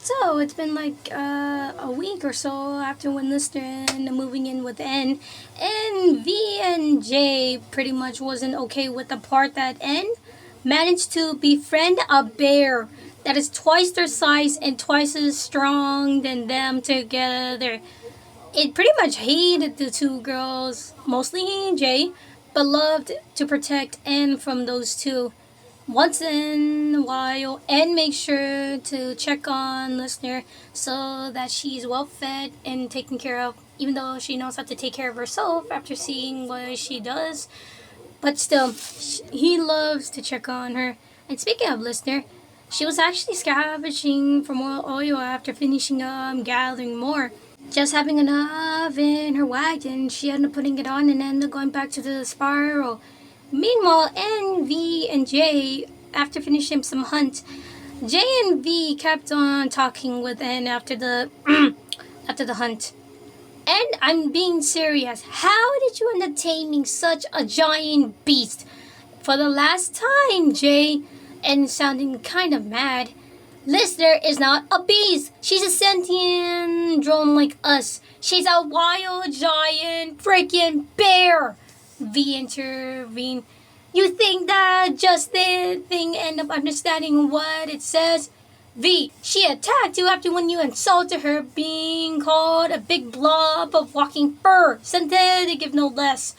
So it's been like a week or so after when Lister and moving in with N, and V and J pretty much wasn't okay with the part that N managed to befriend a bear that is twice their size and twice as strong than them together. It pretty much hated the two girls, mostly Jay, but loved to protect N from those two once in a while and make sure to check on listener so that she's well fed and taken care of, even though she knows how to take care of herself after seeing what she does. But still, he loves to check on her. And speaking of listener, she was actually scavenging for more oil after finishing gathering more. Just having enough in her wagon, she ended up putting it on and ended up going back to the spiral. Meanwhile, N, V, and J, after finishing some hunt, J and V kept on talking with N after the after the hunt. And I'm being serious. How did you end up taming such a giant beast? For the last time, J, and sounding kind of mad. Listener is not a beast. She's a sentient drone like us. She's a wild giant freaking bear. V intervened. You think that just the thing end up understanding what it says? V, she attacked you after when you insulted her being called a big blob of walking fur. Synthetic if no less.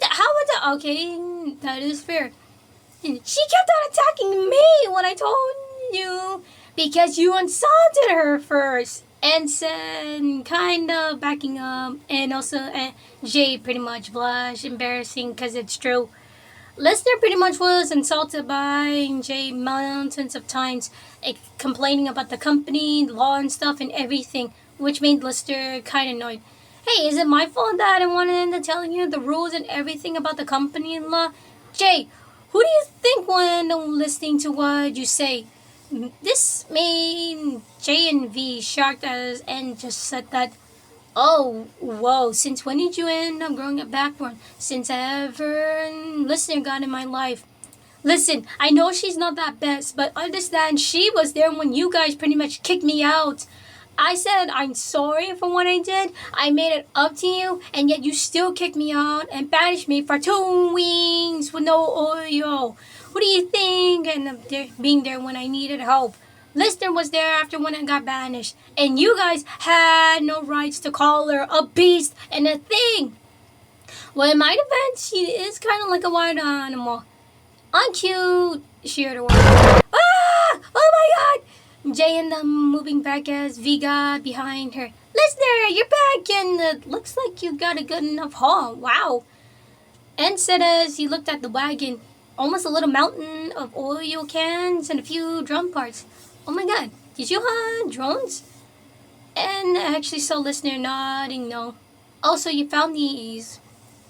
How would that? Okay, that is fair. And she kept on attacking me when I told you because you insulted her first. And said, kind of backing up, and also Jay pretty much blushed, embarrassing because it's true. Lester pretty much was insulted by Jay mountains of times, complaining about the company, law and stuff, and everything, which made Lester kind of annoyed. Hey, is it my fault that I wanted to tell you the rules and everything about the company and law? Jay, who do you think when listening to what you say? This made J and V shocked as and just said that, oh, whoa, since when did you end up growing a backbone? Since ever listener got in my life. Listen, I know she's not that best, but understand she was there when you guys pretty much kicked me out. I said I'm sorry for what I did. I made it up to you, and yet you still kicked me out and banished me for 2 weeks with no oil. What do you think? And being there when I needed help. Lister was there after when I got banished, and you guys had no rights to call her a beast and a thing. Well, in my defense, she is kind of like a wild animal. Uncute, she heard a word. Ah! Oh my god! Jay and them moving back as V got behind her. Listener, you're back, and it looks like you got a good enough haul. Wow. And said as he looked at the wagon, almost a little mountain of oil cans and a few drum parts. Oh my god, did you hunt drones? And I actually saw listener nodding no. Also, you found these.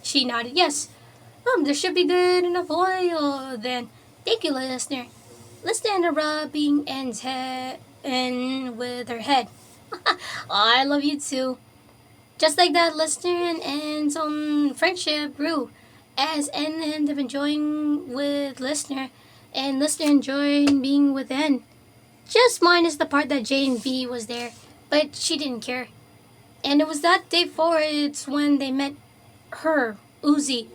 She nodded yes. There should be good enough oil then. Thank you, listener. Listener ended up rubbing N's head and with her head. I love you too. Just like that, listener and N's friendship grew as N ended up enjoying with listener, and listener enjoyed being with N. Just minus the part that J and V was there, but she didn't care. And it was that day forwards when they met her, Uzi.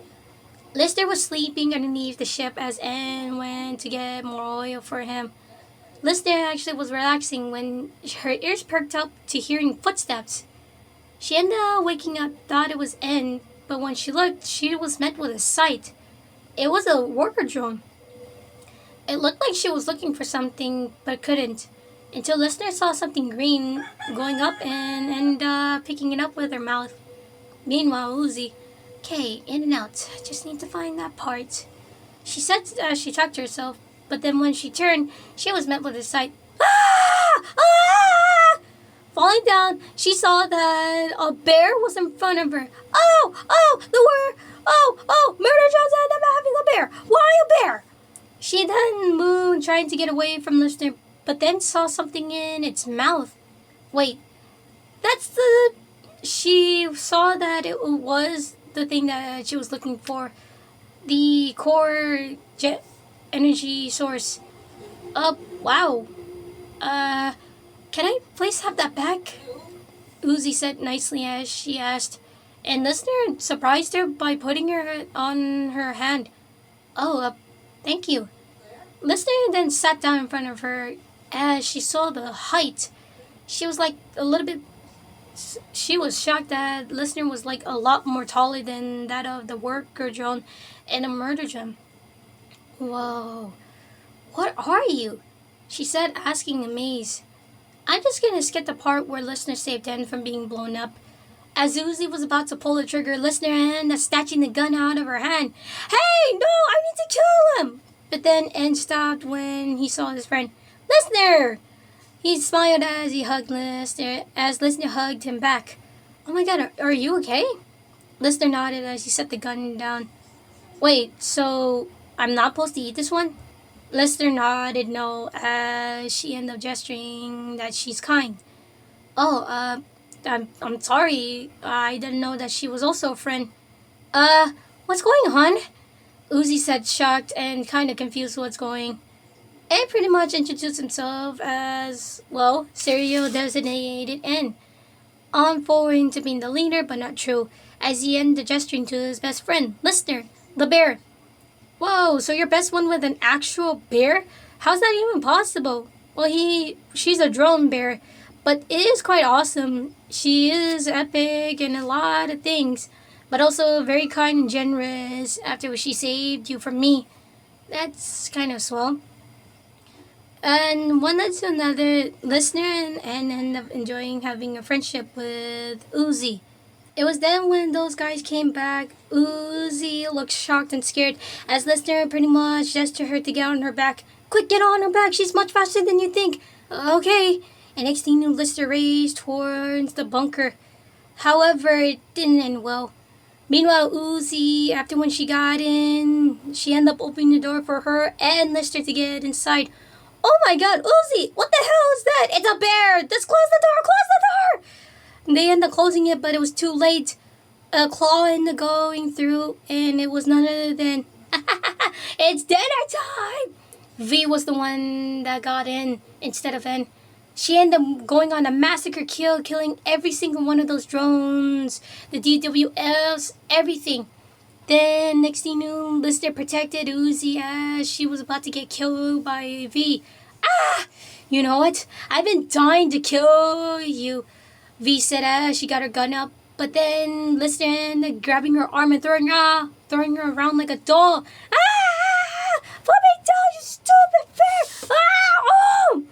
Lister was sleeping underneath the ship as N went to get more oil for him. Lister actually was relaxing when her ears perked up to hearing footsteps. She ended up waking up, thought it was N, but when she looked, she was met with a sight. It was a worker drone. It looked like she was looking for something, but couldn't, until Listener saw something green going up and ended up picking it up with her mouth. Meanwhile, Uzi, okay, in and out, just need to find that part. She said as she talked to herself, but then when she turned, she was met with a sight. Ah! Ah! Falling down, she saw that a bear was in front of her. Murder Jones ended up having a bear. Why a bear? She then moved, trying to get away from Listener, but then saw something in its mouth. Wait, that's the... She saw that it was the thing that she was looking for. The core jet energy source. Wow. Can I Please have that back, Uzi said nicely as she asked, and listener surprised her by putting her on her hand. Oh, thank you. Listener then sat down in front of her as she saw the height. She was like a little bit. She was shocked that listener was like a lot more taller than that of the worker drone and a murder drone. Whoa, what are you? She said, asking amazed. I'm just gonna skip the part where listener saved N from being blown up. As Uzi was about to pull the trigger, listener ended up snatching the gun out of her hand. Hey, no, I need to kill him! But then N stopped when he saw his friend. Listener! He smiled as he hugged Listener, as Listener hugged him back. Oh my god, are you okay? Listener nodded as he set the gun down. Wait, so I'm not supposed to eat this one? Listener nodded no as she ended up gesturing that she's kind. Oh, I'm sorry. I didn't know that she was also a friend. What's going on? Uzi said, shocked and kind of confused what's going. And pretty much introduced himself as, well, serial designated N. On forwarding to being the leader, but not true, as he ended gesturing to his best friend, Listener, the bear. Whoa, so you're best one with an actual bear? How's that even possible? Well, she's a drone bear, but it is quite awesome. She is epic in a lot of things, but also very kind and generous after she saved you from me. That's kind of swell. And one led to another, listener and end up enjoying having a friendship with Uzi. It was then when those guys came back, Uzi looked shocked and scared as listener pretty much gestured her to get on her back. Quick, get on her back, she's much faster than you think. Okay. And next thing you knew, listener raced towards the bunker. However, it didn't end well. Meanwhile, Uzi, after when she got in, she ended up opening the door for her and Lister to get inside. Oh my god, Uzi, what the hell is that? It's a bear! Just close the door, close the door! They ended up closing it, but it was too late. A claw ended up going through, and it was none other than, it's dinner time! V was the one that got in instead of N. She ended up going on a massacre kill, killing every single one of those drones, the DWFs, everything. Then, next thing you knew, Lister protected Uzi as she was about to get killed by V. Ah! You know what? I've been dying to kill you, V said as she got her gun up. But then Lister ended up grabbing her arm and throwing her around like a doll. Ah! Flipping doll, you stupid bear! Ah! Oh!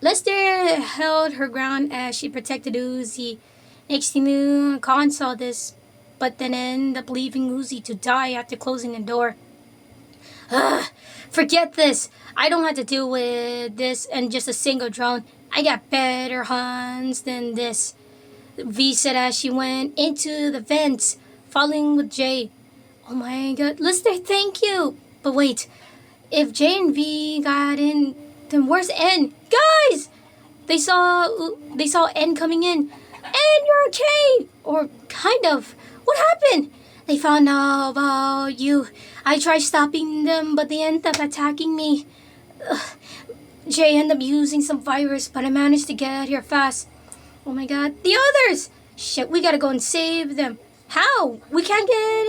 Lister held her ground as she protected Uzi. Next thing you knew, Khan saw this, but then ended up leaving Uzi to die after closing the door. Ugh, forget this. I don't have to deal with this and just a single drone. I got better hunts than this, V said as she went into the vents, following with Jay. Oh my god, Lister, thank you. But wait, if Jay and V got in, then where's N? Guys! They saw N coming in. N, you're okay! Or kind of. What happened? They found out about you. I tried stopping them, but they ended up attacking me. Ugh. Jay ended up using some virus, but I managed to get here fast. Oh my god. The others! Shit, we gotta go and save them. How? We can't get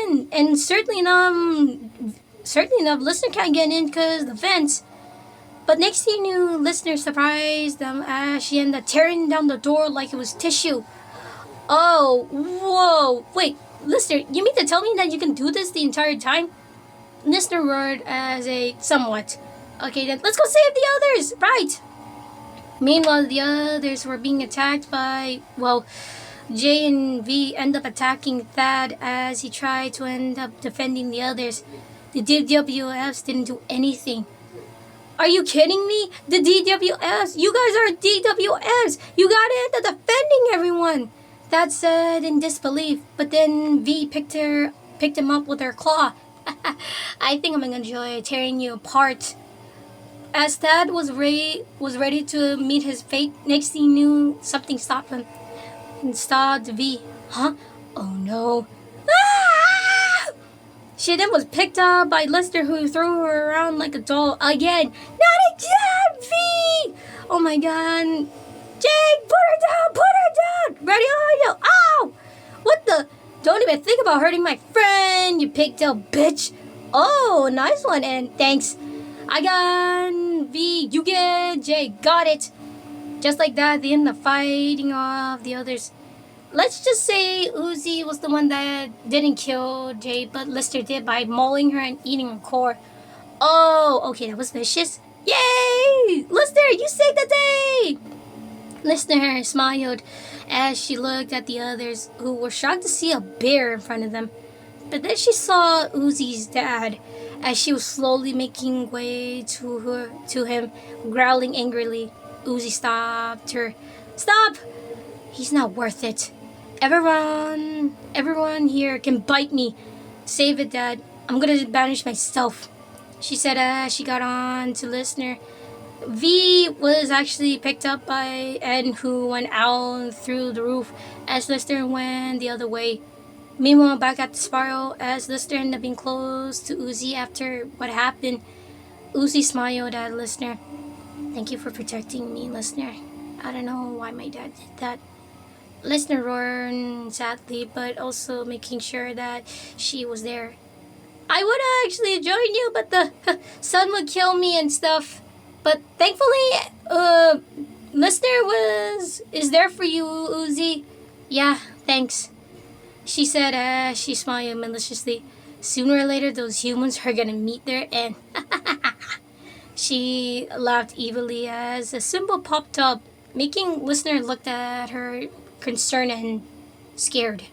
in. And certainly enough, Listener can't get in because the vents. But next thing you knew, Listener surprised them as she ended up tearing down the door like it was tissue. Oh, whoa. Wait, Listener, you mean to tell me that you can do this the entire time? Listener roared as a somewhat. Okay, then let's go save the others. Right. Meanwhile, the others were being attacked by, well, Jay and V end up attacking Thad as he tried to end up defending the others. The DWFs didn't do anything. Are you kidding me? The DWFs! You guys are DWFs! You got into defending everyone! Thad said in disbelief, but then V picked him up with her claw. I think I'm gonna enjoy tearing you apart. As Thad was ready to meet his fate, next thing he knew, something stopped him. And stopped V. Huh? Oh no. Ah! She then was picked up by Lister, who threw her around like a doll again. Not again, V! Oh my god. Jake, put her down, put her down! Ready, on, ow! What the? Don't even think about hurting my friend, you pigtail bitch. Oh, nice one, and thanks. I got V, you get J, got it. Just like that, they end up fighting off the others. Let's just say Uzi was the one that didn't kill Jay, but Lister did by mauling her and eating her core. Oh, okay, that was vicious. Yay! Lister, you saved the day! Lister smiled as she looked at the others, who were shocked to see a bear in front of them. But then she saw Uzi's dad as she was slowly making way to him, growling angrily. Uzi stopped her. Stop! He's not worth it. Everyone here can bite me. Save it, Dad. I'm gonna banish myself, she said as she got on to Listener. V was actually picked up by Ed, who went out through the roof as Lister went the other way. Meanwhile, back at the spiral, as Lister ended up being close to Uzi after what happened, Uzi smiled at Listener. Thank you for protecting me, Listener. I don't know why my dad did that. Listener roared sadly, but also making sure that she was there. I would have actually joined you, but the sun would kill me and stuff. But thankfully, Lister is there for you, Uzi. Yeah, thanks, she said as she smiled maliciously. Sooner or later, those humans are gonna meet their end. She laughed evilly as a symbol popped up, making Listener look at her concerned and scared.